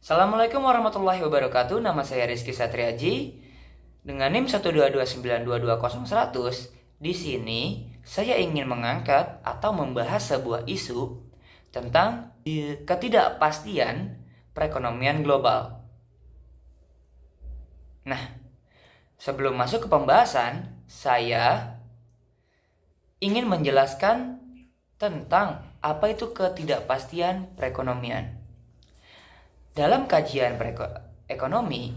Assalamualaikum warahmatullahi wabarakatuh. Nama saya Rizky Satriaji dengan NIM 122922001. Di sini saya ingin mengangkat atau membahas sebuah isu tentang ketidakpastian perekonomian global. Nah, sebelum masuk ke pembahasan, saya ingin menjelaskan tentang apa itu ketidakpastian perekonomian. Dalam kajian ekonomi,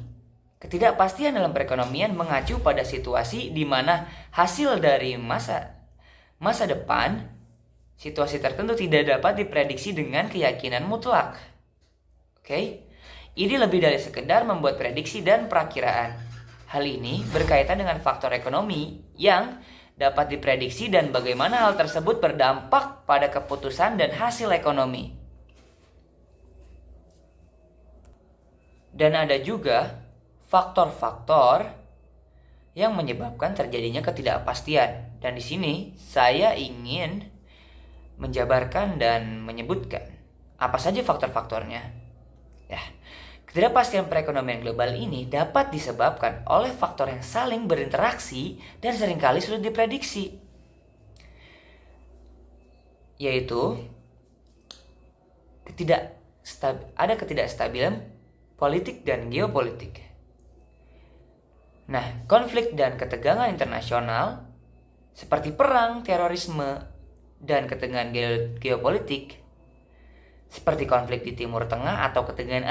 ketidakpastian dalam perekonomian mengacu pada situasi di mana hasil dari masa depan, situasi tertentu tidak dapat diprediksi dengan keyakinan mutlak. Oke? Ini lebih dari sekedar membuat prediksi dan perakiraan. Hal ini berkaitan dengan faktor ekonomi yang dapat diprediksi dan bagaimana hal tersebut berdampak pada keputusan dan hasil ekonomi. Dan ada juga faktor-faktor yang menyebabkan terjadinya ketidakpastian. Dan di sini saya ingin menjabarkan dan menyebutkan apa saja faktor-faktornya. Ya, ketidakpastian perekonomian global ini dapat disebabkan oleh faktor yang saling berinteraksi dan seringkali sulit diprediksi. Yaitu ada ketidakstabilan politik dan geopolitik. Nah, konflik dan ketegangan internasional seperti perang, terorisme, dan ketegangan geopolitik seperti konflik di Timur Tengah atau ketegangan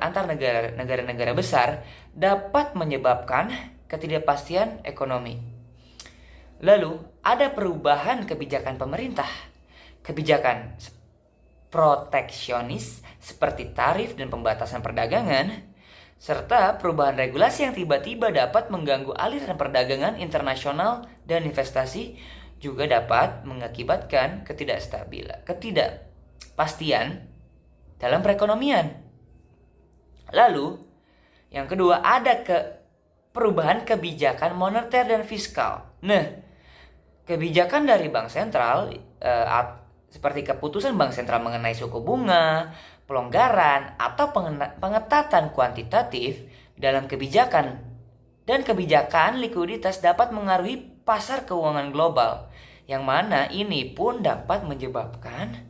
antar negara-negara besar dapat menyebabkan ketidakpastian ekonomi. Lalu, ada perubahan kebijakan pemerintah. Kebijakan proteksionis seperti tarif dan pembatasan perdagangan, serta perubahan regulasi yang tiba-tiba dapat mengganggu aliran perdagangan internasional dan investasi juga dapat mengakibatkan ketidakpastian dalam perekonomian. Lalu, yang kedua ada perubahan kebijakan moneter dan fiskal. Nah, kebijakan dari bank sentral seperti keputusan bank sentral mengenai suku bunga, pelonggaran, atau pengetatan kuantitatif dalam kebijakan dan kebijakan likuiditas dapat mengaruhi pasar keuangan global, yang mana ini pun dapat menyebabkan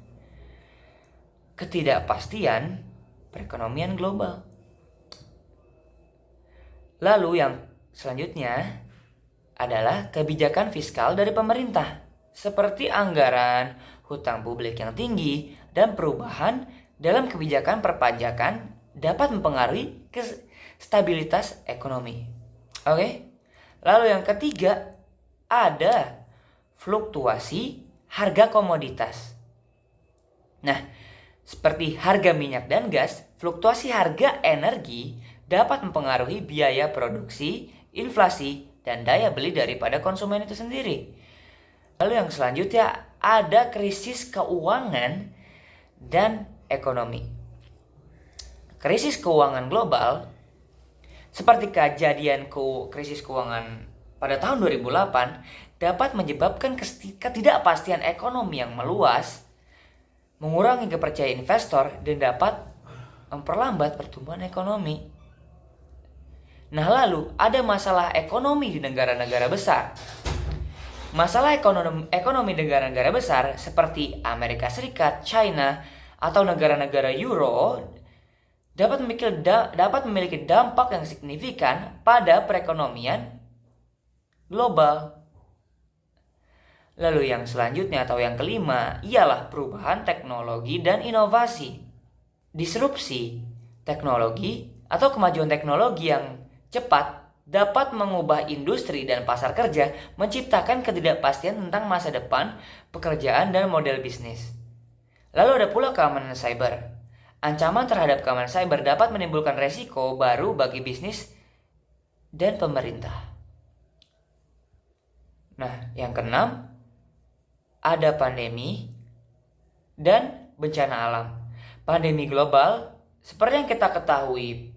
ketidakpastian perekonomian global. Lalu yang selanjutnya adalah kebijakan fiskal dari pemerintah, seperti anggaran, hutang publik yang tinggi, dan perubahan dalam kebijakan perpajakan dapat mempengaruhi stabilitas ekonomi. Oke? Lalu yang ketiga, ada fluktuasi harga komoditas. Nah, seperti harga minyak dan gas, fluktuasi harga energi dapat mempengaruhi biaya produksi, inflasi, dan daya beli daripada konsumen itu sendiri. Lalu yang selanjutnya ada krisis keuangan dan ekonomi. Krisis keuangan global seperti kejadian krisis keuangan pada tahun 2008 dapat menyebabkan ketidakpastian ekonomi yang meluas, mengurangi kepercayaan investor, dan dapat memperlambat pertumbuhan ekonomi. Nah, lalu ada masalah ekonomi di negara-negara besar. Masalah ekonomi negara-negara besar seperti Amerika Serikat, China, atau negara-negara Euro dapat memiliki dampak yang signifikan pada perekonomian global. Lalu yang selanjutnya atau yang kelima ialah perubahan teknologi dan inovasi. Disrupsi teknologi atau kemajuan teknologi yang cepat dapat mengubah industri dan pasar kerja, menciptakan ketidakpastian tentang masa depan, pekerjaan, dan model bisnis. Lalu ada pula keamanan cyber. Ancaman terhadap keamanan cyber dapat menimbulkan resiko baru bagi bisnis dan pemerintah. Nah, yang keenam, ada pandemi dan bencana alam. Pandemi global, seperti yang kita ketahui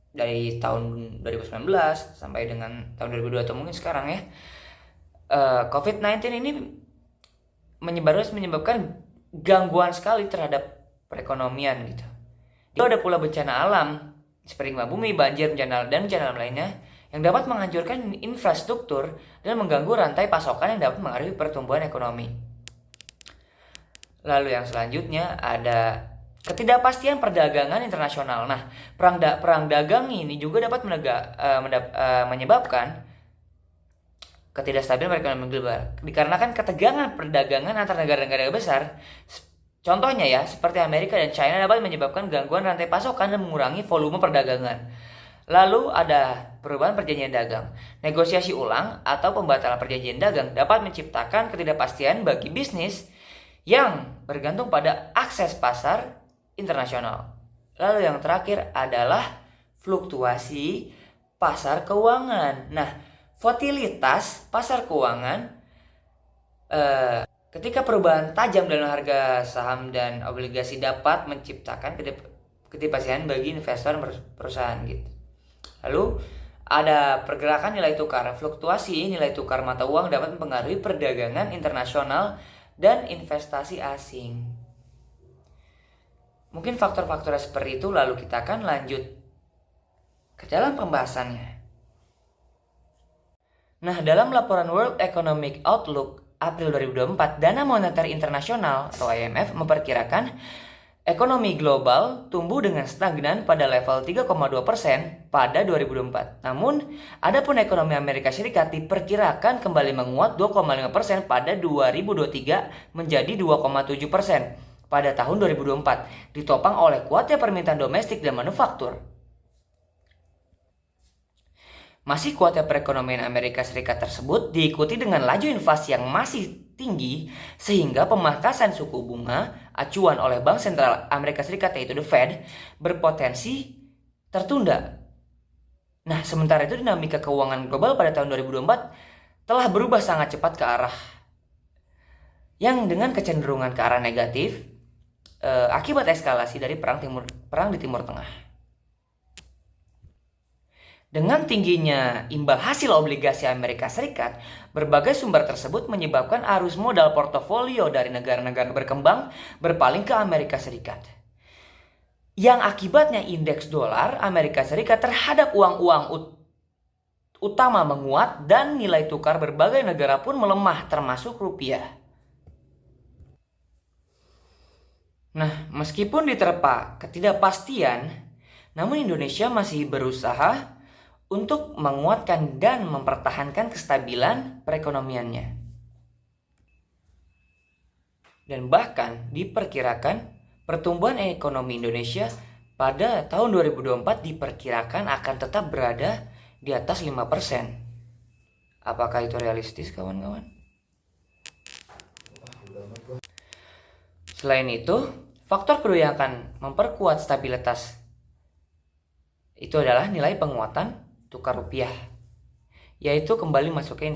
dari tahun 2019 sampai dengan tahun 2002 atau mungkin sekarang ya, COVID-19 ini menyebabkan gangguan sekali terhadap perekonomian gitu. Ada pula bencana alam seperti gempa bumi, banjir, dan bencana alam lainnya yang dapat menghancurkan infrastruktur dan mengganggu rantai pasokan yang dapat mengaruhi pertumbuhan ekonomi. Lalu yang selanjutnya ada ketidakpastian perdagangan internasional. Nah, perang dagang ini juga dapat menyebabkan ketidakstabilan perekonomian global. Dikarenakan ketegangan perdagangan antar negara-negara besar, contohnya ya, seperti Amerika dan China dapat menyebabkan gangguan rantai pasokan dan mengurangi volume perdagangan. Lalu ada perubahan perjanjian dagang. Negosiasi ulang atau pembatalan perjanjian dagang dapat menciptakan ketidakpastian bagi bisnis yang bergantung pada akses pasar internasional. Lalu yang terakhir adalah fluktuasi pasar keuangan. Nah, volatilitas pasar keuangan ketika perubahan tajam dalam harga saham dan obligasi dapat menciptakan ketidakpastian bagi investor perusahaan gitu. Lalu ada pergerakan nilai tukar. Fluktuasi nilai tukar mata uang dapat mempengaruhi perdagangan internasional dan investasi asing. Mungkin faktor-faktor seperti itu, lalu kita akan lanjut ke dalam pembahasannya. Nah, dalam laporan World Economic Outlook April 2024, Dana Moneter Internasional atau IMF memperkirakan ekonomi global tumbuh dengan stagnan pada level 3,2% pada 2024. Namun, adapun ekonomi Amerika Serikat diperkirakan kembali menguat 2,5% pada 2023 menjadi 2,7% pada tahun 2024, ditopang oleh kuatnya permintaan domestik dan manufaktur. Masih kuatnya perekonomian Amerika Serikat tersebut diikuti dengan laju inflasi yang masih tinggi sehingga pemangkasan suku bunga acuan oleh Bank Sentral Amerika Serikat yaitu The Fed berpotensi tertunda. Nah, sementara itu dinamika keuangan global pada tahun 2024 telah berubah sangat cepat ke arah yang dengan kecenderungan ke arah negatif akibat eskalasi dari perang di Timur Tengah. Dengan tingginya imbal hasil obligasi Amerika Serikat, berbagai sumber tersebut menyebabkan arus modal portofolio dari negara-negara berkembang berpaling ke Amerika Serikat. Yang akibatnya indeks dolar Amerika Serikat terhadap uang-uang utama menguat dan nilai tukar berbagai negara pun melemah termasuk rupiah. Nah, meskipun diterpa ketidakpastian, namun Indonesia masih berusaha untuk menguatkan dan mempertahankan kestabilan perekonomiannya. Dan bahkan diperkirakan pertumbuhan ekonomi Indonesia pada tahun 2024 diperkirakan akan tetap berada di atas 5%. Apakah itu realistis, kawan-kawan? Selain itu, faktor kedua yang akan memperkuat stabilitas itu adalah nilai penguatan tukar rupiah, yaitu kembali masuk ke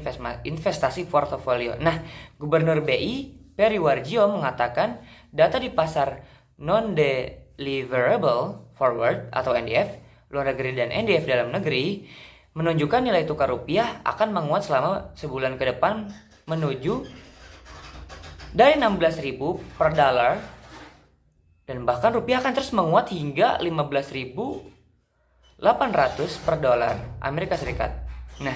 investasi portofolio. Nah, Gubernur BI Peri Warjio mengatakan data di pasar non-deliverable forward atau NDF luar negeri dan NDF dalam negeri menunjukkan nilai tukar rupiah akan menguat selama sebulan ke depan menuju dari 16.000 per dolar, dan bahkan rupiah akan terus menguat hingga 15.800 per dolar Amerika Serikat. Nah,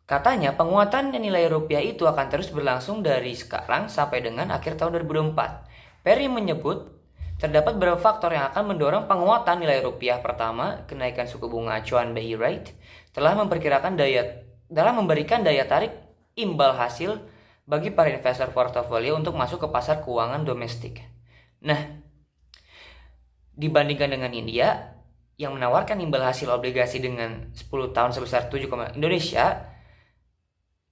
katanya penguatan nilai rupiah itu akan terus berlangsung dari sekarang sampai dengan akhir tahun 2024. Perry menyebut terdapat beberapa faktor yang akan mendorong penguatan nilai rupiah. Pertama, kenaikan suku bunga acuan BI rate telah memberikan daya tarik imbal hasil bagi para investor portofolio untuk masuk ke pasar keuangan domestik. Nah, dibandingkan dengan India yang menawarkan imbal hasil obligasi dengan 10 tahun sebesar 7, Indonesia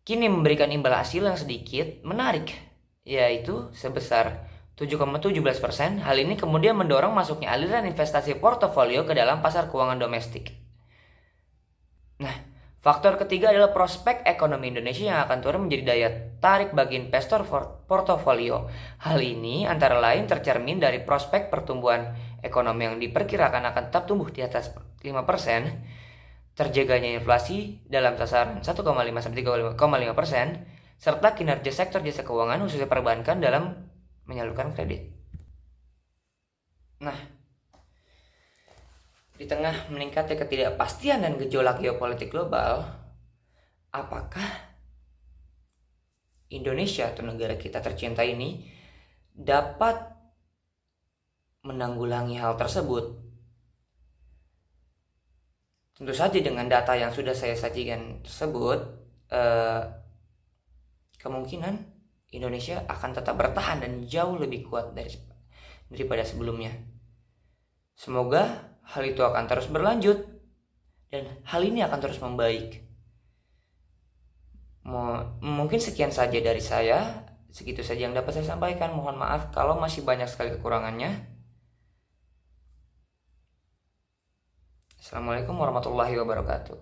kini memberikan imbal hasil yang sedikit menarik, yaitu sebesar 7,17%. Hal ini kemudian mendorong masuknya aliran investasi portofolio ke dalam pasar keuangan domestik. Nah, faktor ketiga adalah prospek ekonomi Indonesia yang akan turun menjadi daya tarik bagi investor portofolio. Hal ini antara lain tercermin dari prospek pertumbuhan ekonomi yang diperkirakan akan tetap tumbuh di atas 5%, terjaganya inflasi dalam sasaran 1,5-3,5%, serta kinerja sektor jasa keuangan khususnya perbankan dalam menyalurkan kredit. Nah, Di tengah meningkatnya ketidakpastian dan gejolak geopolitik global, apakah Indonesia atau negara kita tercinta ini dapat menanggulangi hal tersebut? Tentu saja dengan data yang sudah saya sajikan tersebut, kemungkinan Indonesia akan tetap bertahan dan jauh lebih kuat daripada sebelumnya. Semoga hal itu akan terus berlanjut dan hal ini akan terus membaik. Mungkin sekian saja dari saya. Segitu saja yang dapat saya sampaikan. Mohon maaf kalau masih banyak sekali kekurangannya. Assalamualaikum warahmatullahi wabarakatuh.